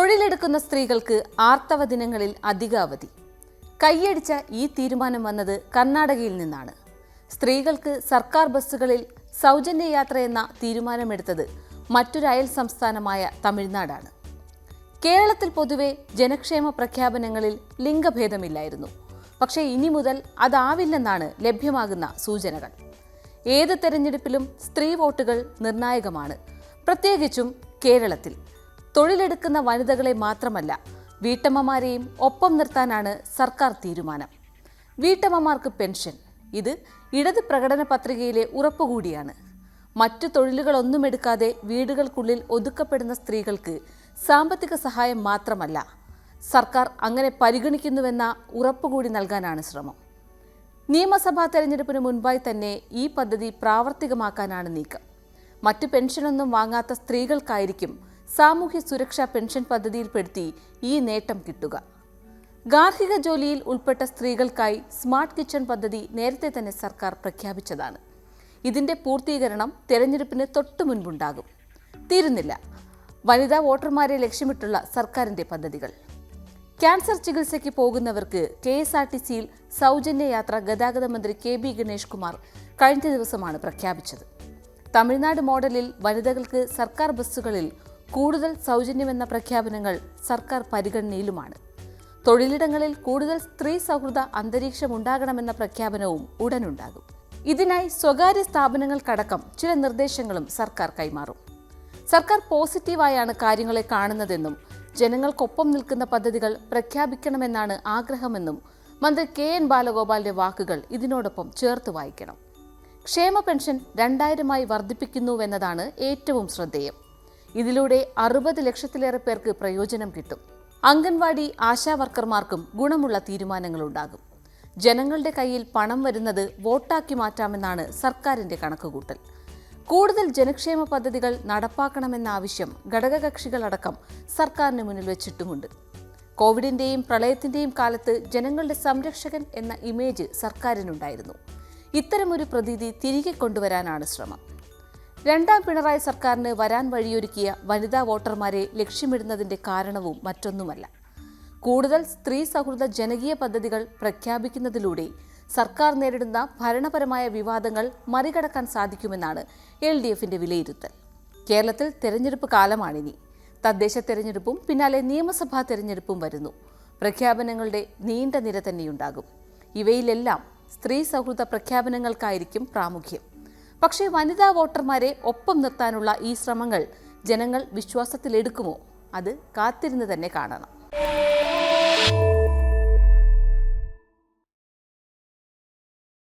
തൊഴിലെടുക്കുന്ന സ്ത്രീകൾക്ക് ആർത്തവ ദിനങ്ങളിൽ അധിക അവധി. കൈയടിച്ച ഈ തീരുമാനം വന്നത് കർണാടകയിൽ നിന്നാണ്. സ്ത്രീകൾക്ക് സർക്കാർ ബസ്സുകളിൽ സൗജന്യ യാത്ര എന്ന തീരുമാനമെടുത്തത് മറ്റൊരു അയൽ സംസ്ഥാനമായ തമിഴ്നാടാണ്. കേരളത്തിൽ പൊതുവെ ജനക്ഷേമ പ്രഖ്യാപനങ്ങളിൽ ലിംഗഭേദമില്ലായിരുന്നു. പക്ഷേ ഇനി മുതൽ അതാവില്ലെന്നാണ് ലഭ്യമാകുന്ന സൂചനകൾ. ഏത് തെരഞ്ഞെടുപ്പിലും സ്ത്രീ വോട്ടുകൾ നിർണായകമാണ്. പ്രത്യേകിച്ചും കേരളത്തിൽ തൊഴിലെടുക്കുന്ന വനിതകളെ മാത്രമല്ല, വീട്ടമ്മമാരെയും ഒപ്പം നിർത്താനാണ് സർക്കാർ തീരുമാനം. വീട്ടമ്മമാർക്ക് പെൻഷൻ, ഇത് ഇടത് പ്രകടന പത്രികയിലെ ഉറപ്പുകൂടിയാണ്. മറ്റു തൊഴിലുകളൊന്നും എടുക്കാതെ വീടുകൾക്കുള്ളിൽ ഒതുക്കപ്പെടുന്ന സ്ത്രീകൾക്ക് സാമ്പത്തിക സഹായം മാത്രമല്ല, സർക്കാർ അങ്ങനെ പരിഗണിക്കുന്നുവെന്ന ഉറപ്പുകൂടി നൽകാനാണ് ശ്രമം. നിയമസഭാ തെരഞ്ഞെടുപ്പിന് മുൻപായി തന്നെ ഈ പദ്ധതി പ്രാവർത്തികമാക്കാനാണ് നീക്കം. മറ്റു പെൻഷനൊന്നും വാങ്ങാത്ത സ്ത്രീകൾക്കായിരിക്കും സാമൂഹ്യ സുരക്ഷാ പെൻഷൻ പദ്ധതിയിൽപ്പെടുത്തി ഈ നേട്ടം കിട്ടുക. ഗാർഹിക ജോലിയിൽ ഉൾപ്പെട്ട സ്ത്രീകൾക്കായി സ്മാർട്ട് കിച്ചൺ പദ്ധതി നേരത്തെ തന്നെ സർക്കാർ പ്രഖ്യാപിച്ചതാണ്. ഇതിന്റെ പൂർത്തീകരണം തെരഞ്ഞെടുപ്പിന് തൊട്ടു മുൻപുണ്ടാകും. തീരുന്നില്ല, വനിതാ വോട്ടർമാരെ ലക്ഷ്യമിട്ടുള്ള സർക്കാരിന്റെ പദ്ധതികൾ. ക്യാൻസർ ചികിത്സയ്ക്ക് പോകുന്നവർക്ക് KSRTCയിൽ സൗജന്യ യാത്ര ഗതാഗത മന്ത്രി KB ഗണേഷ് കുമാർ കഴിഞ്ഞ ദിവസമാണ് പ്രഖ്യാപിച്ചത്. തമിഴ്നാട് മോഡലിൽ വനിതകൾക്ക് സർക്കാർ ബസ്സുകളിൽ കൂടുതൽ സൗജന്യമെന്ന പ്രഖ്യാപനങ്ങൾ സർക്കാർ പരിഗണനയിലുമാണ്. തൊഴിലിടങ്ങളിൽ കൂടുതൽ സ്ത്രീ സൗഹൃദ അന്തരീക്ഷം ഉണ്ടാകണമെന്ന പ്രഖ്യാപനവും ഉടനുണ്ടാകും. ഇതിനായി സ്വകാര്യ സ്ഥാപനങ്ങൾക്കടക്കം ചില നിർദ്ദേശങ്ങളും സർക്കാർ കൈമാറും. സർക്കാർ പോസിറ്റീവായാണ് കാര്യങ്ങളെ കാണുന്നതെന്നും ജനങ്ങൾക്കൊപ്പം നിൽക്കുന്ന പദ്ധതികൾ പ്രഖ്യാപിക്കണമെന്നാണ് ആഗ്രഹമെന്നും മന്ത്രി KN ബാലഗോപാലിന്റെ വാക്കുകൾ ഇതിനോടൊപ്പം ചേർത്ത് വായിക്കണം. ക്ഷേമ പെൻഷൻ 2000 വർദ്ധിപ്പിക്കുന്നുവെന്നതാണ് ഏറ്റവും ശ്രദ്ധേയം. ഇതിലൂടെ 60 ലക്ഷത്തിലേറെ പേർക്ക് പ്രയോജനം കിട്ടും. അംഗൻവാടി ആശാവർക്കർമാർക്കും ഗുണമുള്ള തീരുമാനങ്ങളുണ്ടാകും. ജനങ്ങളുടെ കയ്യിൽ പണം വരുന്നത് വോട്ടാക്കി മാറ്റാമെന്നാണ് സർക്കാരിന്റെ കണക്കുകൂട്ടൽ. കൂടുതൽ ജനക്ഷേമ പദ്ധതികൾ നടപ്പാക്കണമെന്ന ആവശ്യം ഘടകകക്ഷികളടക്കം സർക്കാരിന് മുന്നിൽ വെച്ചിട്ടുമുണ്ട്. കോവിഡിന്റെയും പ്രളയത്തിന്റെയും കാലത്ത് ജനങ്ങളുടെ സംരക്ഷകൻ എന്ന ഇമേജ് സർക്കാരിനുണ്ടായിരുന്നു. ഇത്തരമൊരു പ്രതീതി തിരികെ കൊണ്ടുവരാനാണ് ശ്രമം. രണ്ടാം പിണറായി സർക്കാരിന് വരാൻ വഴിയൊരുക്കിയ വനിതാ വോട്ടർമാരെ ലക്ഷ്യമിടുന്നതിന്റെ കാരണവും മറ്റൊന്നുമല്ല. കൂടുതൽ സ്ത്രീ സൗഹൃദ ജനകീയ പദ്ധതികൾ പ്രഖ്യാപിക്കുന്നതിലൂടെ സർക്കാർ നേരിടുന്ന ഭരണപരമായ വിവാദങ്ങൾ മറികടക്കാൻ സാധിക്കുമെന്നാണ് LDFന്റെ വിലയിരുത്തൽ. കേരളത്തിൽ തെരഞ്ഞെടുപ്പ് കാലമാണിനി. തദ്ദേശ തെരഞ്ഞെടുപ്പും പിന്നാലെ നിയമസഭാ തെരഞ്ഞെടുപ്പും വരുന്നു. പ്രഖ്യാപനങ്ങളുടെ നീണ്ട നിര തന്നെയുണ്ടാകും. ഇവയിലെല്ലാം സ്ത്രീ സൗഹൃദ പ്രഖ്യാപനങ്ങൾക്കായിരിക്കും പ്രാമുഖ്യം. പക്ഷേ വനിതാ വോട്ടർമാരെ ഒപ്പം നിർത്താനുള്ള ഈ ശ്രമങ്ങൾ ജനങ്ങൾ വിശ്വാസത്തിലെടുക്കുമോ? അത് കാത്തിരുന്ന് തന്നെ കാണണം.